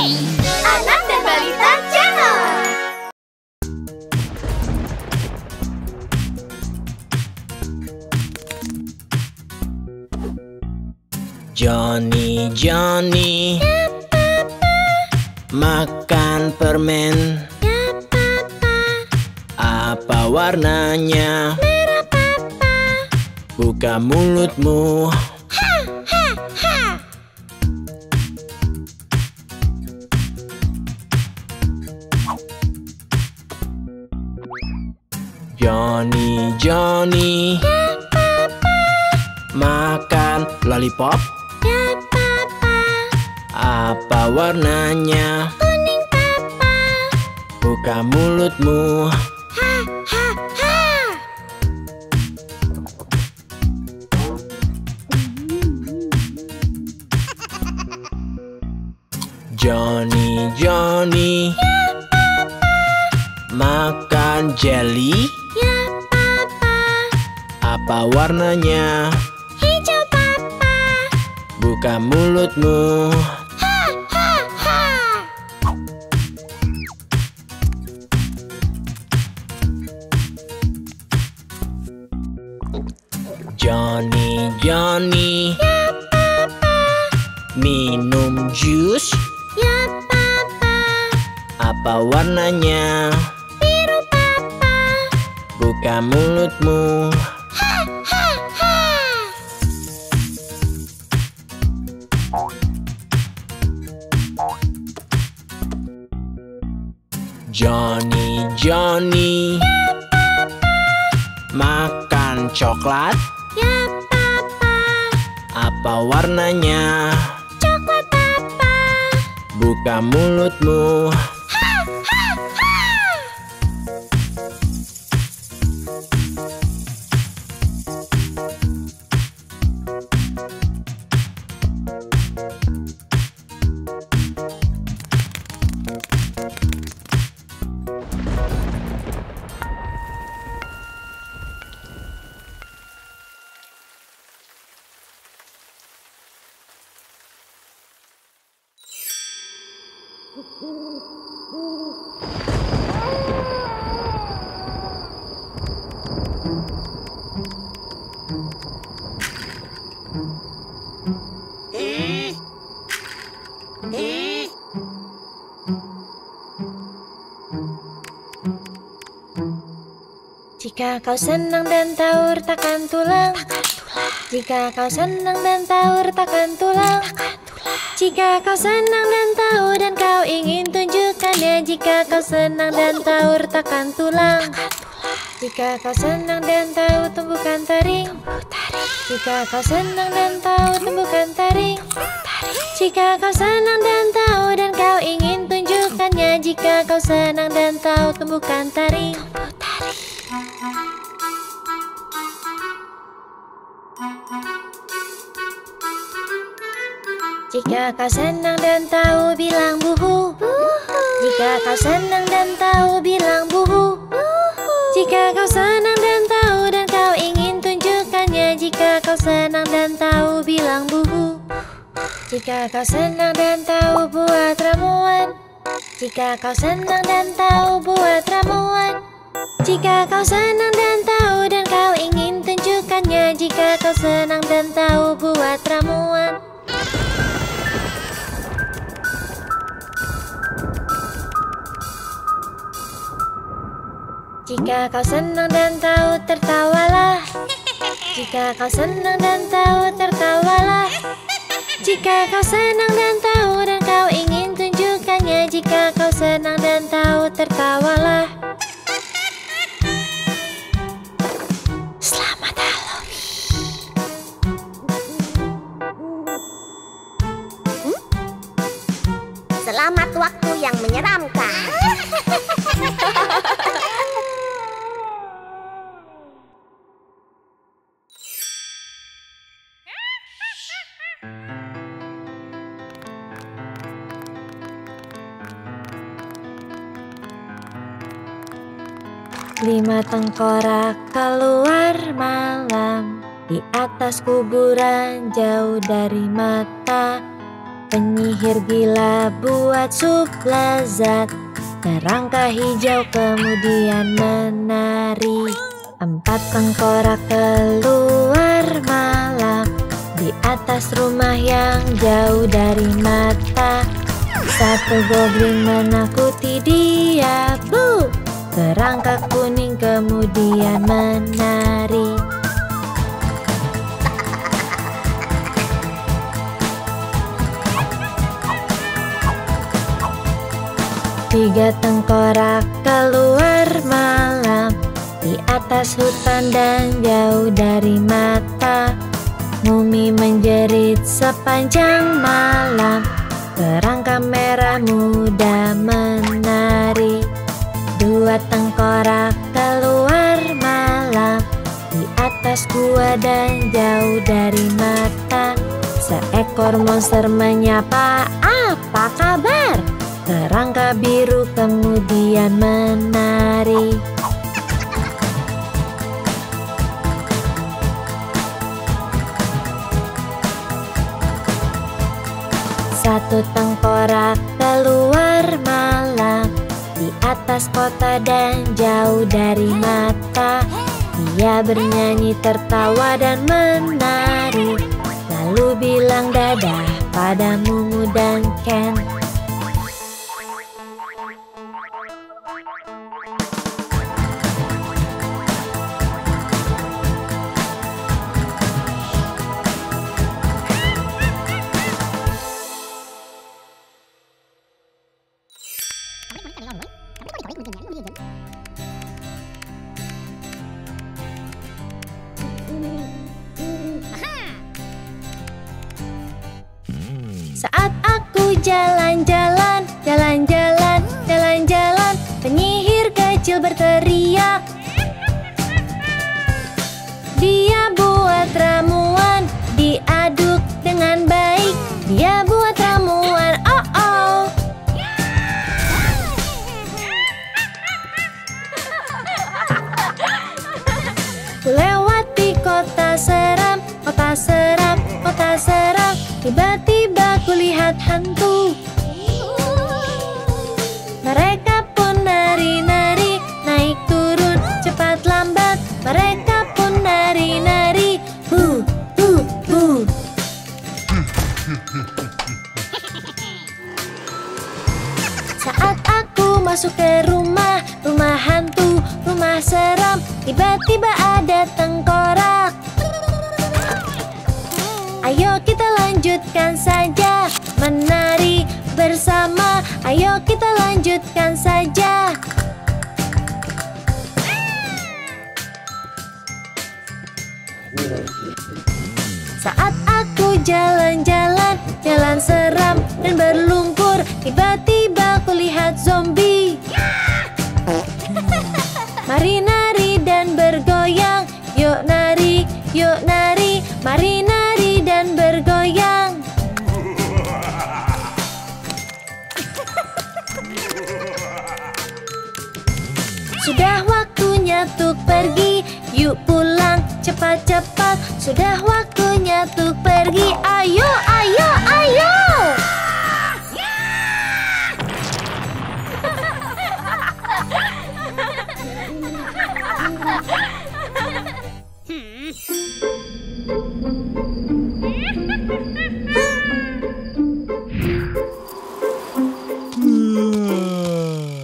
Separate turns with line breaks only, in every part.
Anak dan Balita Channel.
Johnny, Johnny,
Ya, Papa.
makan permen.
Ya, Papa.
Apa warnanya?
Merah, Papa.
Buka mulutmu.
Ha, ha, ha.
Johnny, Johnny,
Ya, Papa.
makan lollipop.
Ya, Papa.
Apa warnanya?
Kuning, Papa.
Buka mulutmu.
Ha, ha, ha.
Johnny, Johnny,
Ya, Papa.
makan jelly.
Ya, Papa.
Apa warnanya?
Hijau, Papa.
Buka mulutmu.
Ha, ha, ha.
Johnny, Johnny,
Ya, Papa.
minum jus.
Ya, Papa.
Apa warnanya?
Biru, Papa.
Buka mulutmu.
Ha, ha, ha.
Johnny, Johnny,
Ya, Papa.
makan coklat.
Ya, Papa.
Apa warnanya?
Coklat, Papa.
Buka mulutmu.
Ha, ha, ha. Jika kau senang dan tahu retakan tulang. Jika kau senang dan tahu retakan tulang. Jika kau senang dan tahu dan kau ingin tunjukkannya. Jika kau senang dan tahu retakan tulang. Jika kau senang dan tahu tumbukan taring. Jika kau senang dan tahu tumbukan taring. Jika kau senang dan tahu dan kau ingin tunjukkannya. Jika kau senang dan tahu tumbukan taring. Jika kau senang dan tahu bilang buhu. Jika kau senang dan tahu bilang buhu. Jika kau senang dan tahu dan kau ingin tunjukkannya. Jika kau senang dan tahu bilang buhu. Jika kau senang dan tahu buat ramuan. Jika kau senang dan tahu buat ramuan. Jika kau senang dan tahu dan kau ingin tunjukkannya. Jika kau senang dan tahu buat ramuan. Jika kau senang dan tahu tertawalah. Jika kau senang dan tahu tertawalah. Jika kau senang dan tahu dan kau ingin tunjukkannya. Jika kau senang dan tahu tertawalah. Selamat Halloween.
Selamat waktu yang menyeramkan.
Lima tengkorak keluar malam di atas kuburan jauh dari mata. Penyihir gila buat sup lezat. Kerangka hijau kemudian menari. 4 tengkorak keluar malam di atas rumah yang jauh dari mata. 1 goblin menakuti dia, bu. Kerangka kuning kemudian menari. Tiga tengkorak keluar malam di atas hutan dan jauh dari mata. Mumi menjerit sepanjang malam. Kerangka merah muda menari. 2 tengkorak keluar malam di atas gua dan jauh dari mata. Seekor monster menyapa, "Apa kabar?" Kerangka biru kemudian menari. 1 tengkorak keluar malam di atas kota dan jauh dari mata. Dia bernyanyi, tertawa dan menari, lalu bilang dadah pada Mumu dan Ken. Saat aku jalan-jalan, jalan-jalan, jalan-jalan, penyihir kecil berteriak. Dia buat ramuan, diaduk dengan baik. Dia buat ramuan, oh-oh. Lewati kota seram, kota seram, kota seram. Tiba-tiba kulihat hantu. Mereka pun nari-nari, naik turun, cepat lambat. Mereka pun nari-nari, hu, hu, hu. Saat aku masuk ke rumah, rumah hantu, rumah seram. Tiba-tiba ada tengkorak. Ayo kita lanjutkan saja menari bersama. Ayo kita lanjutkan saja. Saat aku jalan-jalan, jalan seram dan berlumpur. Tiba-tiba kulihat zombie. Mari nari dan bergoyang. Yuk nari, yuk nari. Mari nari dan bergoyang. Sudah waktunya tuk pergi. Yuk pulang cepat-cepat. Sudah waktunya tuk pergi. Ayo, ayo, ayo.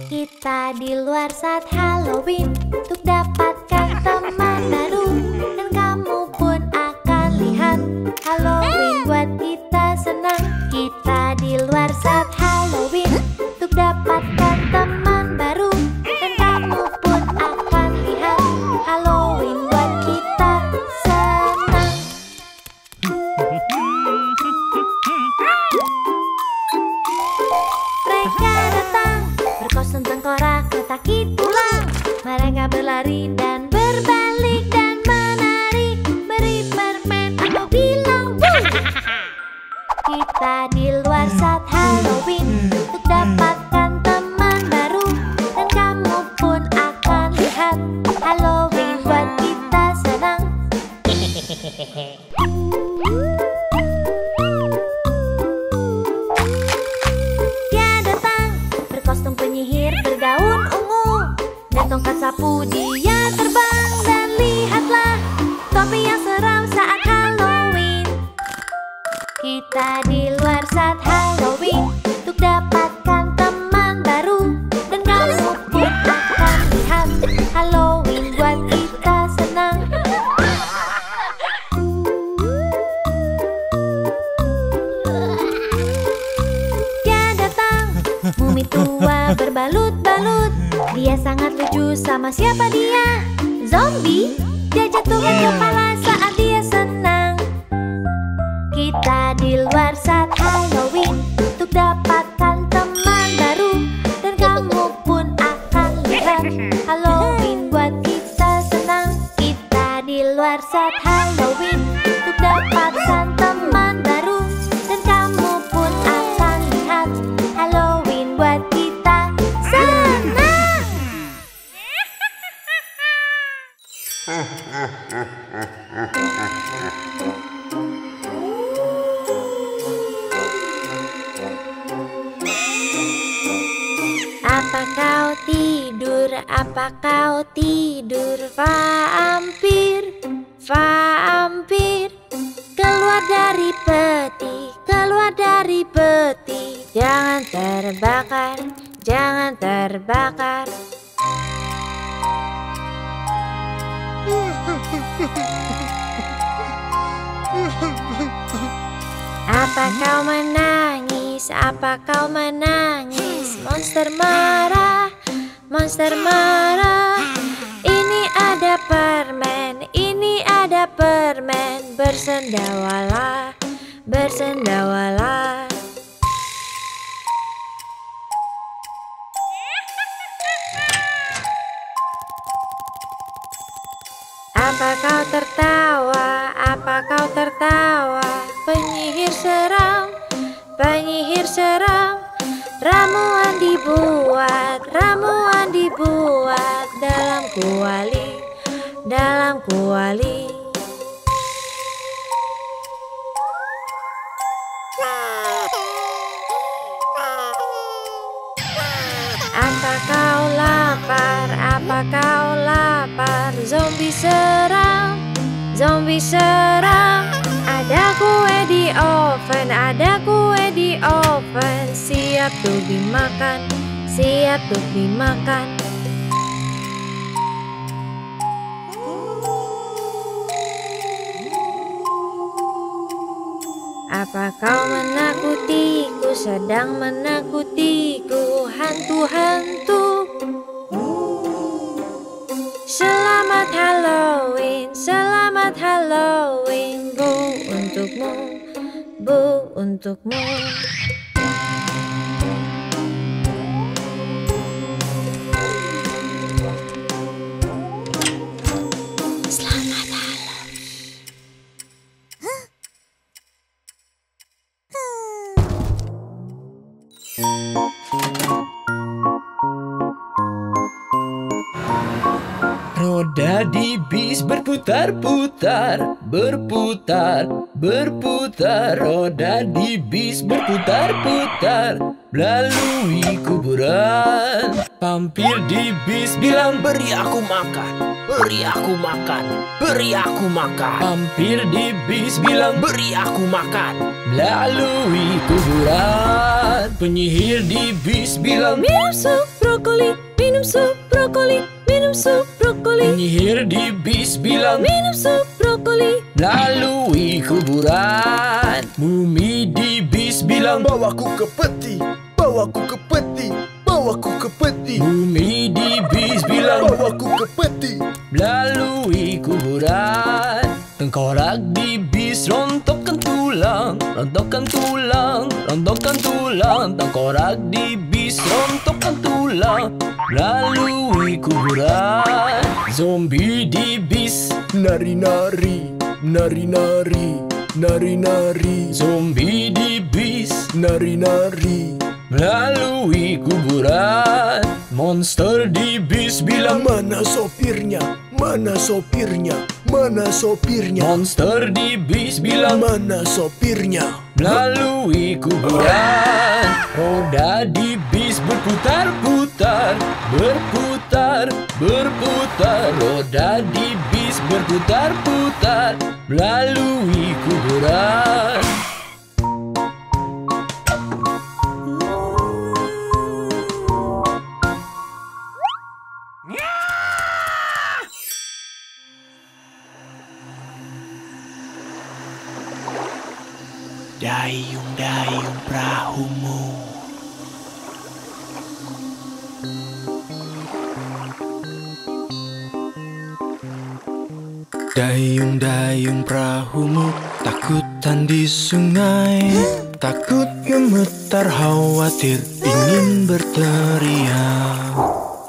Kita di luar saat Halloween untuk dapatkan teman baru, dan kamu pun akan lihat Halloween buat kita senang. Kita di luar saat Halloween untuk dapatkan teman baru, dan kamu pun akan lihat Halloween buat kita senang. Mereka datang berkostum tengkorak, letakki tulang. Mereka berlari dan berbalik dan menari, beri permen, aku bilang wuh. Kita di luar saat Halloween untuk dapatkan teman baru, dan kamu pun akan lihat Halloween buat kita senang. Mumi tua berbalut-balut. Dia sangat lucu, sama siapa dia? Zombie. Dia jatuhkan kepala saat dia senang. Kita di luar saat Halloween untuk dapatkan teman baru. Dan kamu pun akan lihat Halloween buat kita senang. Kita di luar saat Halloween untuk dapatkan teman baru. Dan kamu pun akan lihat Halloween buat kita senang. Apa kau tidur? Apa kau tidur? Vampir, vampir. Keluar dari peti, keluar dari peti. Jangan terbakar, jangan terbakar. Apa kau menangis? Apa kau menangis? Monster marah, monster marah. Ini ada permen, ini ada permen. Bersendawalah, bersendawalah. Apa kau tertawa? Apa kau tertawa? Penyihir seram, penyihir seram. Ramuan dibuat, ramuan dibuat dalam kuali, dalam kuali. Apa kau lapar? Apa kau lapar? Zombie seram, zombie seram. Ada kue di oven, ada kue di oven. Siap untuk dimakan, siap untuk dimakan. Apa kau menakutiku, sedang menakutiku, hantu-hantu? Selamat Halloween, selamat Halloween. Bu untukmu, bu untukmu. Selamat Halloween.
Roda di bis berputar-putar, berputar, berputar. Roda di bis berputar-putar, melalui kuburan. Vampir di bis bilang, beri aku makan, beri aku makan, beri aku makan. Vampir di bis bilang, beri aku makan, melalui kuburan. Penyihir di bis bilang, minum sup brokoli, minum sup brokoli, minum sup brokoli. Penyihir di bis bilang, minum sup brokoli, melalui kuburan. Mumi di bis bilang, bawaku ke peti, bawaku ke peti, bawaku ke peti. Mumi di bis bilang, bawaku ke peti, melalui kuburan. Tengkorak di bis rontokkan tulang, rontokkan tulang, rontokkan tulang. Tengkorak di bis rontokkan tulang, melalui kuburan. Zombie di bis nari-nari, nari-nari, nari-nari. Zombie di bis nari-nari, melalui kuburan. Monster di bis bilang, mana sopirnya, mana sopirnya, mana sopirnya. Monster di bis bilang, mana sopirnya, melalui kuburan. Roda di bis berputar-putar, berputar, berputar. Roda di bis berputar-putar, melalui kuburan. Dayung-dayung perahumu,
Dayung-dayung perahumu takutan di sungai. Takut gemetar khawatir ingin berteriak.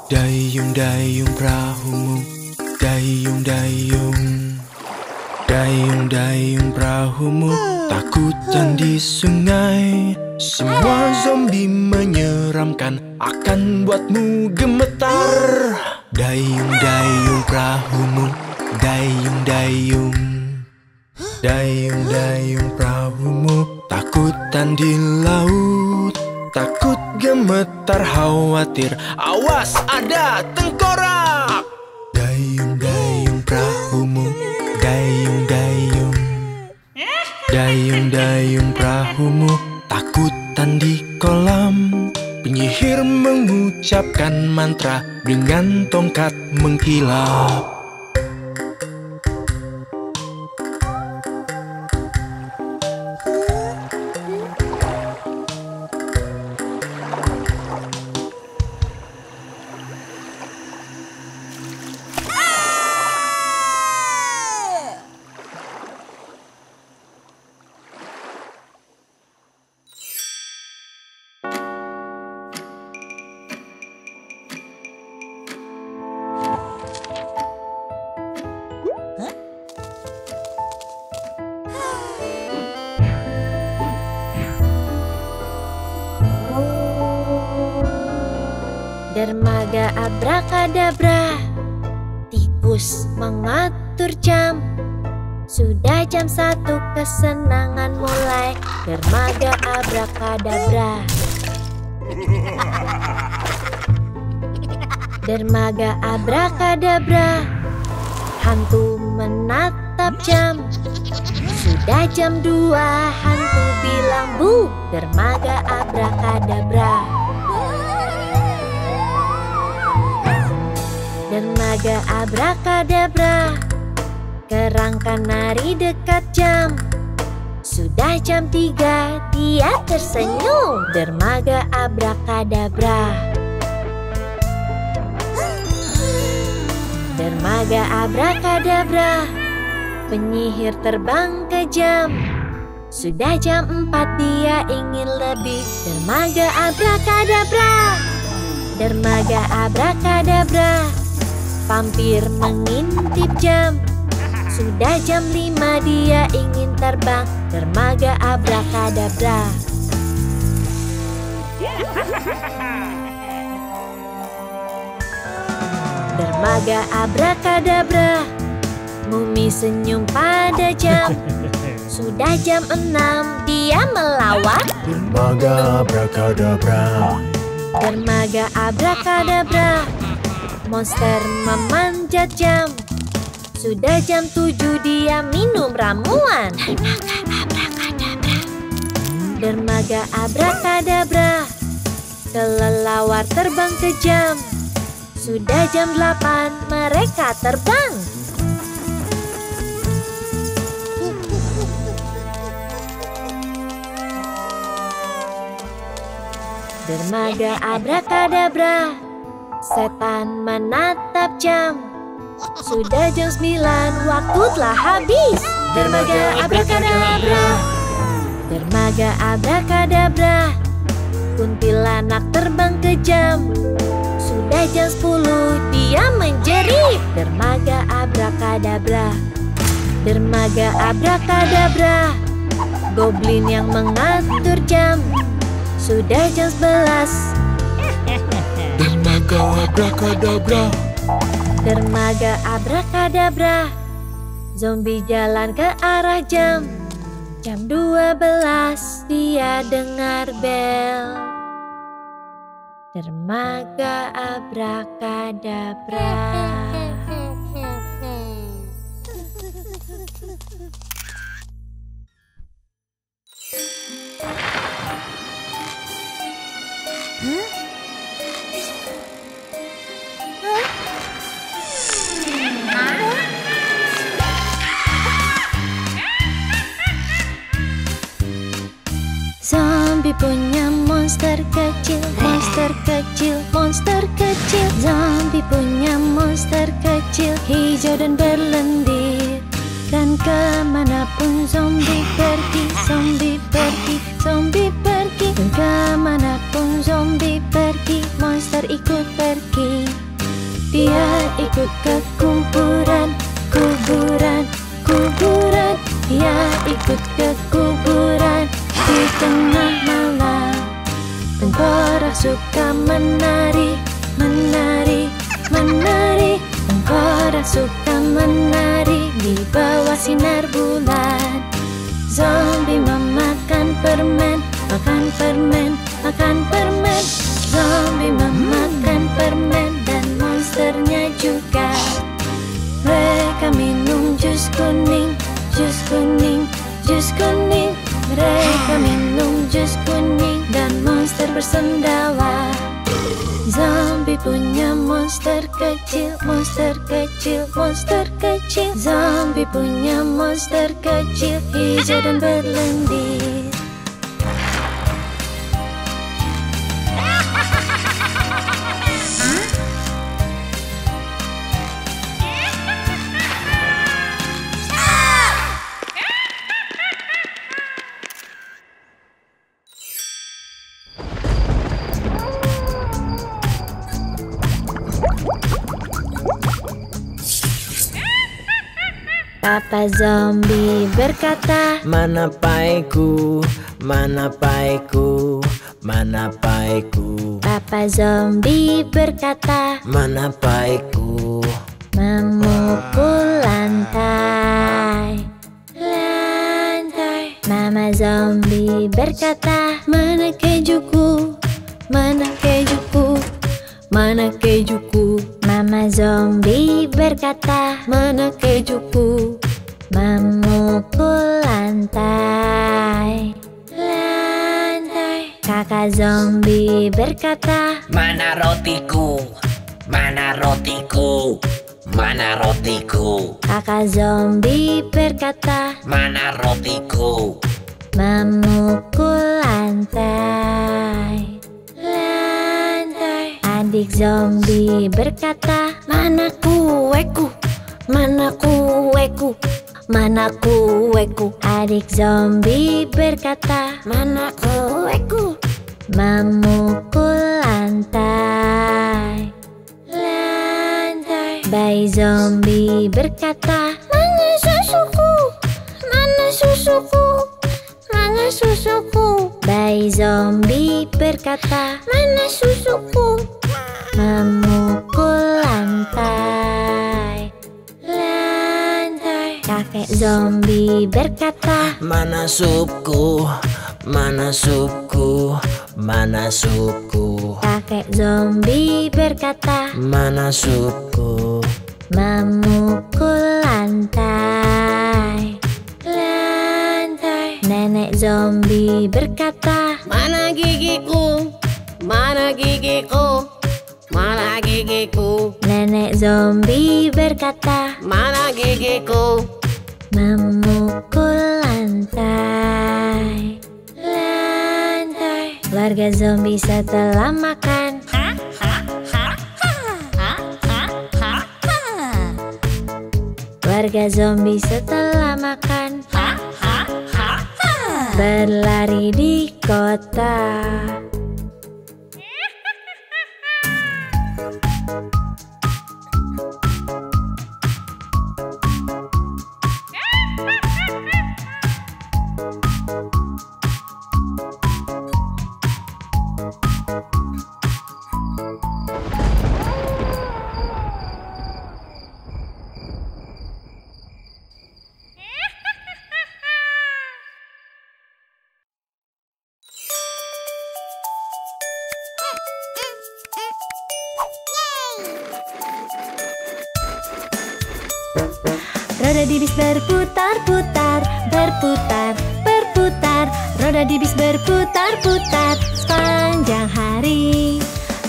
Dayung-dayung perahumu, dayung-dayung. Dayung-dayung perahumu takutan di sungai. Semua zombie menyeramkan akan buatmu gemetar. Dayung-dayung perahumu, dayung-dayung. Dayung-dayung perahumu takutan di laut. Takut gemetar khawatir, awas ada tengkorak. Dayung-dayung perahumu, dayung-dayung. Dayung-dayung perahumu takutan di kolam. Penyihir mengucapkan mantra dengan tongkat mengkilap.
Dermaga abrakadabra, tikus mengatur jam. Sudah jam 1 kesenangan mulai. Dermaga abrakadabra. Dermaga abrakadabra, hantu menatap jam. Sudah jam 2, hantu bilang bu. Dermaga abrakadabra. Dermaga abrakadabra, kerangka nari dekat jam. Sudah jam 3, dia tersenyum. Dermaga abrakadabra. Dermaga abrakadabra, penyihir terbang ke jam. Sudah jam 4, dia ingin lebih. Dermaga abrakadabra. Dermaga abrakadabra, vampir mengintip jam. Sudah jam 5, dia ingin terbang. Dermaga abrakadabra. Dermaga abrakadabra, mumi senyum pada jam. Sudah jam 6, dia melawat.
Dermaga abrakadabra.
Dermaga abrakadabra, monster memanjat jam. Sudah jam 7, dia minum ramuan. Dermaga abrakadabra. Dermaga abrakadabra, kelelawar terbang ke jam. Sudah jam 8, mereka terbang. Dermaga abrakadabra, setan menatap jam. Sudah jam 9, waktu telah habis. Dermaga abrakadabra. Dermaga abrakadabra, kuntilanak terbang ke jam. Sudah jam 10, dia menjerit. Dermaga abrakadabra. Dermaga abrakadabra, goblin yang mengatur jam. Sudah jam 11.
Dermaga abrakadabra.
Dermaga abrakadabra, zombie jalan ke arah jam. Jam 12, dia dengar bel. Dermaga abrakadabra. Zombie punya monster kecil, monster kecil, monster kecil. Zombie punya monster kecil, hijau dan berlendir. Dan kemanapun zombie pergi, zombie pergi, zombie pergi. Dan kemanapun zombie pergi, monster ikut pergi. Dia ikut ke kuburan, kuburan, kuburan. Dia ikut ke kuburan di tengah malam. Tengkorak suka menari, menari, menari. Tengkorak suka menari di bawah sinar bulan. Zombie memakan permen, makan permen, makan permen. Zombie memakan permen dan monsternya juga. Mereka minum jus kuning, jus kuning, jus kuning. Mereka minum jus kuning dan monster bersendawa. Zombie punya monster kecil, monster kecil, monster kecil. Zombie punya monster kecil, hijau dan berlendir. Papa Zombie berkata,
mana paiku, mana paiku, mana paiku.
Papa Zombie berkata,
mana paiku.
Memukul lantai, lantai. Mama Zombie berkata, mana kejuku, mana kejuku, mana kejuku. Mama Zombie berkata, mana kejuku. Memukul lantai, lantai. Kakak Zombie berkata,
mana rotiku, mana rotiku, mana rotiku.
Kakak Zombie berkata,
mana rotiku.
memukul lantai, lantai. Adik Zombie berkata, mana kueku, mana kueku, mana kueku. Adik Zombie berkata, mana kueku. Memukul lantai, lantai. Bayi Zombie berkata, mana susuku, mana susuku, mana susuku. Bayi Zombie berkata, mana susuku. Memukul lantai, lantai. Kakek Zombie berkata,
mana supku, mana supku, mana supku.
Kakek Zombie berkata,
mana supku.
memukul lantai, lantai. Nenek Zombie berkata,
Mana gigiku, mana gigiku, mana gigiku,
Nenek Zombie berkata,
mana gigiku.
memukul lantai, lantai. Keluarga Zombie setelah makan, keluarga Zombie setelah makan, berlari di kota. Roda di bis berputar-putar, berputar, berputar. Roda di bis berputar-putar sepanjang hari.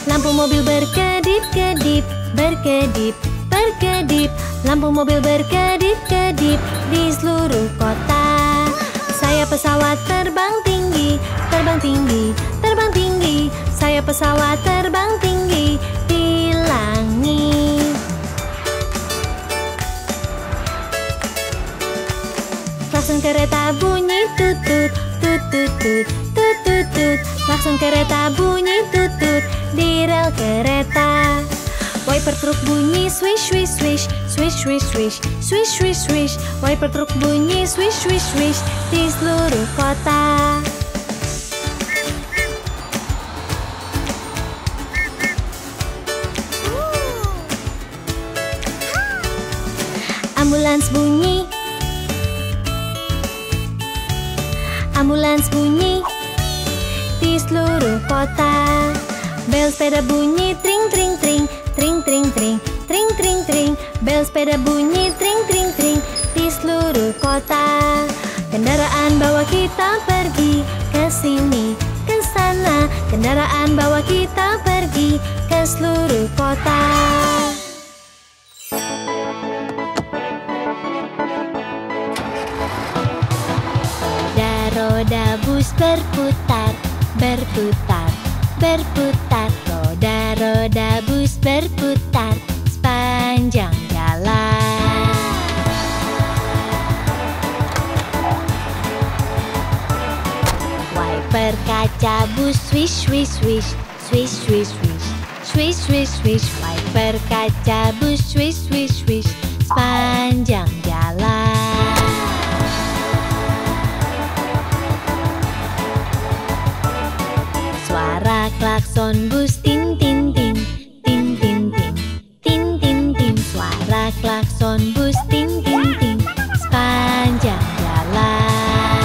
Lampu mobil berkedip-kedip, berkedip, berkedip. Lampu mobil berkedip-kedip di seluruh kota. Saya pesawat terbang tinggi, terbang tinggi, terbang tinggi. Saya pesawat terbang tinggi di langit. kereta bunyi tutut, tutut tut, tutut tut. Klakson kereta bunyi tutut di rel kereta. Wiper truk bunyi swish swish swish, swish swish swish, swish swish swish. Wiper truk bunyi swish swish swish di seluruh kota. Ambulans bunyi, ambulans bunyi di seluruh kota. Bel sepeda bunyi tring tring tring, tring tring tring, tring tring tring. Bel sepeda bunyi tring tring tring di seluruh kota. Kendaraan bawa kita pergi ke sini, ke sana. Kendaraan bawa kita pergi ke seluruh kota. Roda bus berputar, berputar, berputar. Roda bus berputar sepanjang jalan. Wiper kaca bus swish swish swish, swish swish swish, swish swish swish. Wiper kaca bus swish swish swish sepanjang jalan. Suara klakson bus tin tin tin, tin tin tin, tin tin tin. Suara klakson bus tin tin tin sepanjang jalan.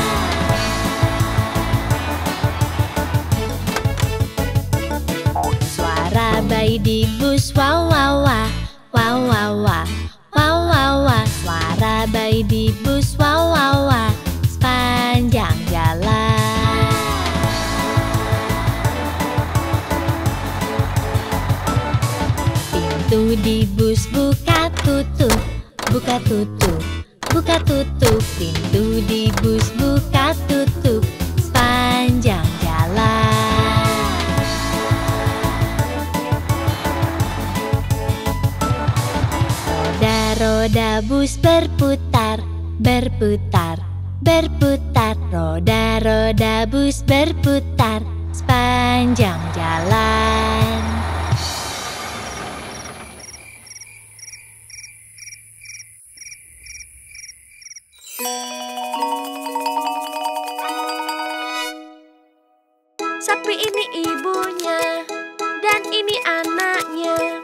Suara bayi di bus wow wow wah, wow wow wah, wow wow wah. Suara bayi di bus wow wow wah sepanjang jalan. Pintu di bus buka tutup, buka tutup, buka tutup. Pintu di bus buka tutup sepanjang jalan. Roda-roda bus berputar, berputar, berputar. Roda-roda bus berputar sepanjang jalan.
Sapi ini ibunya dan ini anaknya.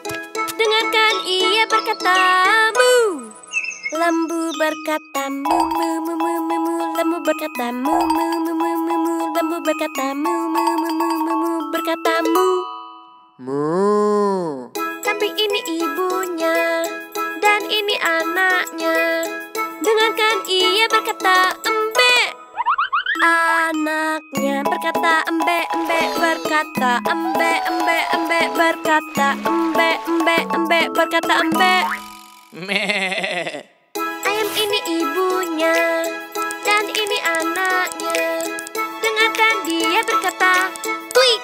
Dengarkan ia berkata mu. Lembu berkata mu mu mu mu mu mu. Lembu berkata mu mu mu mu mu mu. Lembu berkata mu mu mu mu mu mu. Berkata mu.
Mu.
Sapi ini ibunya dan ini anaknya. Dengarkan ia berkata embe. Anaknya berkata embe embe, berkata embe embe embe, berkata embe embe embe, berkata embe. Ayam ini ibunya dan ini anaknya. Dengarkan dia berkata tweet.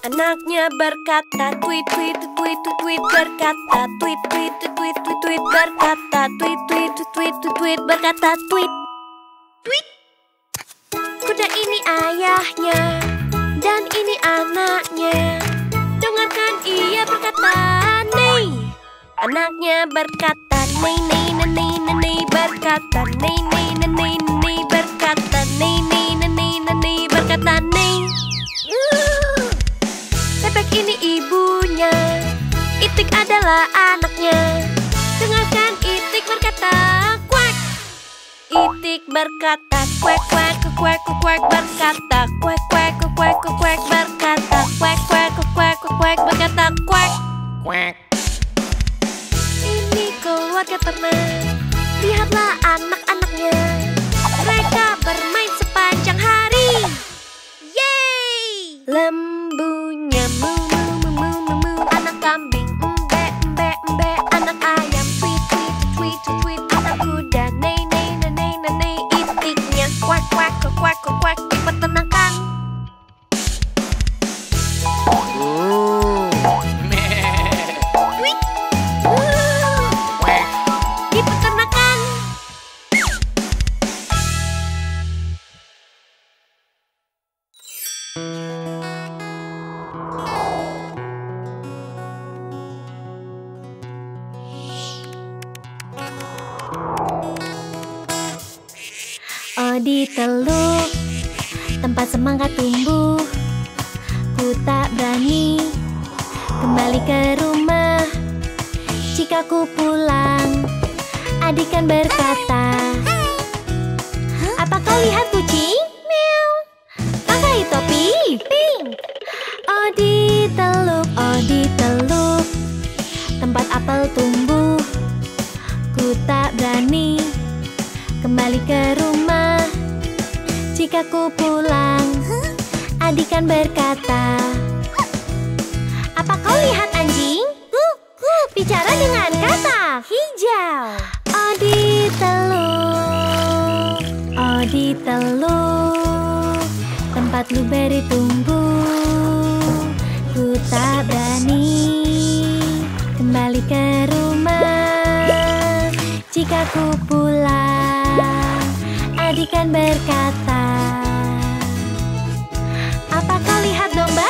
Anaknya berkata tweet tweet tweet tweet, berkata tweet tweet tweet tweet, berkata tweet tweet tweet tweet, berkata tweet. Tweet. Kuda ini ayahnya dan ini anaknya. Dengarkan ia berkata nei. Anaknya berkata nei nei nei nei, berkata nei nei nei nei, berkata nei nei nei nei, berkata nei. Bebek ini ibunya, Itik adalah anaknya. Dengarkan Itik berkata kuek. Itik berkata kuek kuek kuek kuek, berkata kuek kuek kuek kuek, berkata kuek kuek kuek kuek, berkata kuek.
Kuek.
Ini keluarga ternak. Lihatlah anak-anaknya. Mereka bermain sepanjang hari. Yeay! Lembunya mu mu mu mu mu mu. Anak kambing embe embe embe. Anak ayam tweet tweet tweet tweet. Anak kuda nei nei nei nei nei. Itiknya kuek kuek kuek kuek di peternakan. Tweet. Di peternakan.
di teluk, tempat semangat tumbuh. Ku tak berani kembali ke rumah. Jika ku pulang, adik kan berkata, apa kau lihat kucing? Meow. Pakai topi pink. Oh di teluk, tempat apel tumbuh. Ku tak berani kembali ke rumah. Jika ku pulang, adik kan berkata, apa kau lihat anjing? Bicara dengan kata hijau. Oh di teluk, tempat blueberry tumbuh. Ku tak berani kembali ke rumah. Jika ku pulang, adik kan berkata, apa kau lihat domba?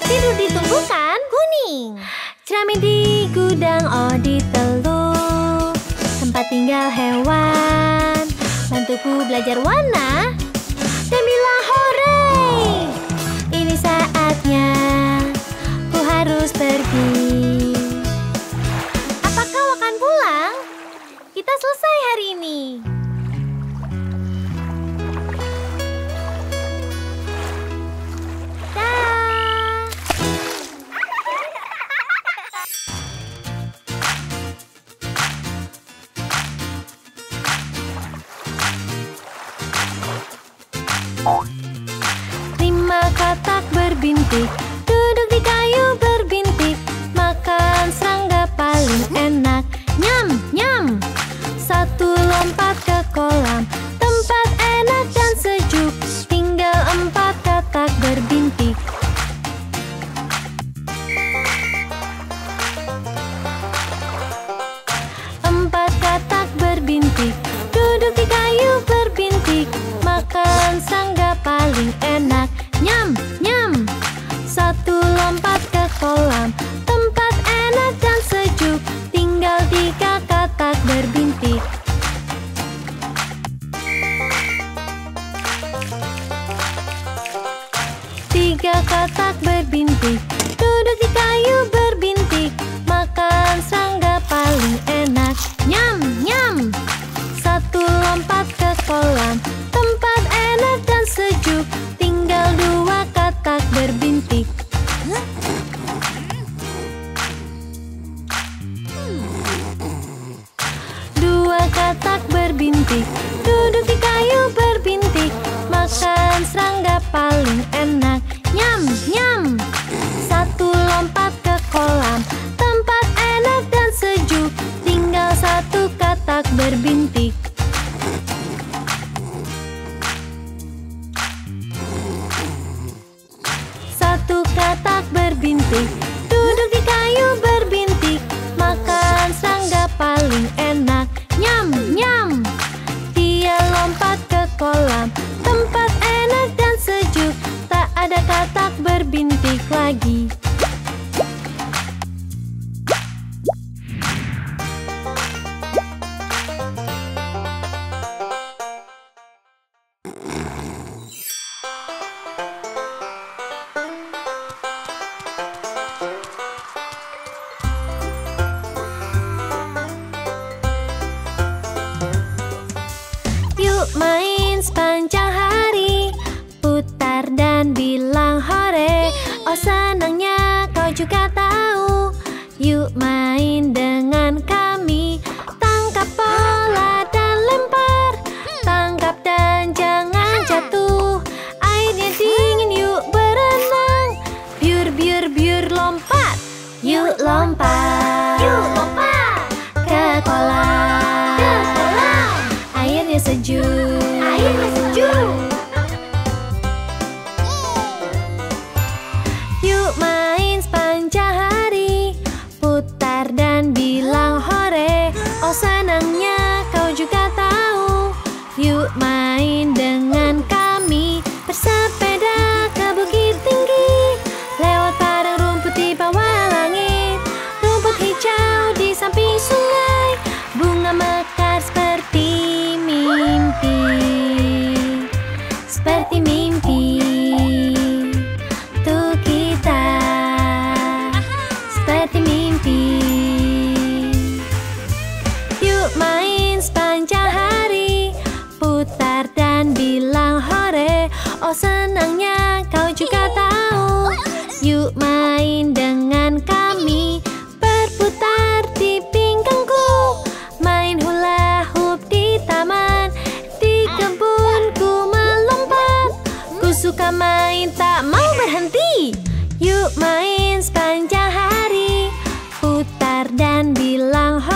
Tidur di tumpukan kuning. Cermin di gudang, oh di teluk, tempat tinggal hewan. Bantuku belajar warna dan bilang hore. Ini saatnya ku harus pergi. Apa kau akan pulang? Kita selesai hari ini. Lima katak berbintik, duduk di kayu berbintik, makan serangga paling enak. Nyam, nyam. Satu lompat ke kolam, tempat enak dan sejuk, tinggal 4 katak berbintik. Empat katak berbintik, duduk di kayu berbintik, makan serangga paling enak. Nyam, nyam. Satu lompat ke kolam, tempat enak dan sejuk, tinggal 3 katak berbintik. Tiga katak berbintik, duduk di kayu berbintik, makan serangga paling enak. Nyam, nyam. Satu lompat ke kolam, tempat enak dan sejuk, tinggal 2 katak berbintik. Dua katak berbintik, duduk di kayu berbintik, makan serangga paling enak. Nyam, nyam. Satu lompat ke kolam, tempat enak dan sejuk, tinggal 1 katak berbintik. Satu katak berbintik, duduk di kayu berbintik, makan serangga paling enak. Nyam, nyam. Dia lompat ke kolam, tempat enak dan sejuk, tak ada katak berbintik lagi. Yuk main sepanjang hari, putar dan bilang hore. Oh senangnya kau juga tahu. Yuk main dengan kami, tangkap bola dan lempar, tangkap dan jangan jatuh. Airnya dingin, yuk berenang, biur biur biur lompat. Yuk lompat, ke kolam, airnya sejuk, Yuk main sepanjang hari, putar dan bilang hore. Oh senangnya kau juga tahu. Yuk main dengan kami, bersepeda ke bukit tinggi, lewat padang rumput di bawah langit, rumput hijau di samping sungai, bunga mekar seperti mimpi. Yuk main dengan kami, berputar di pinggangku. Main hula hoop di taman, di kebunku melompat. Ku suka main tak mau berhenti. Yuk main sepanjang hari, putar dan bilang ho.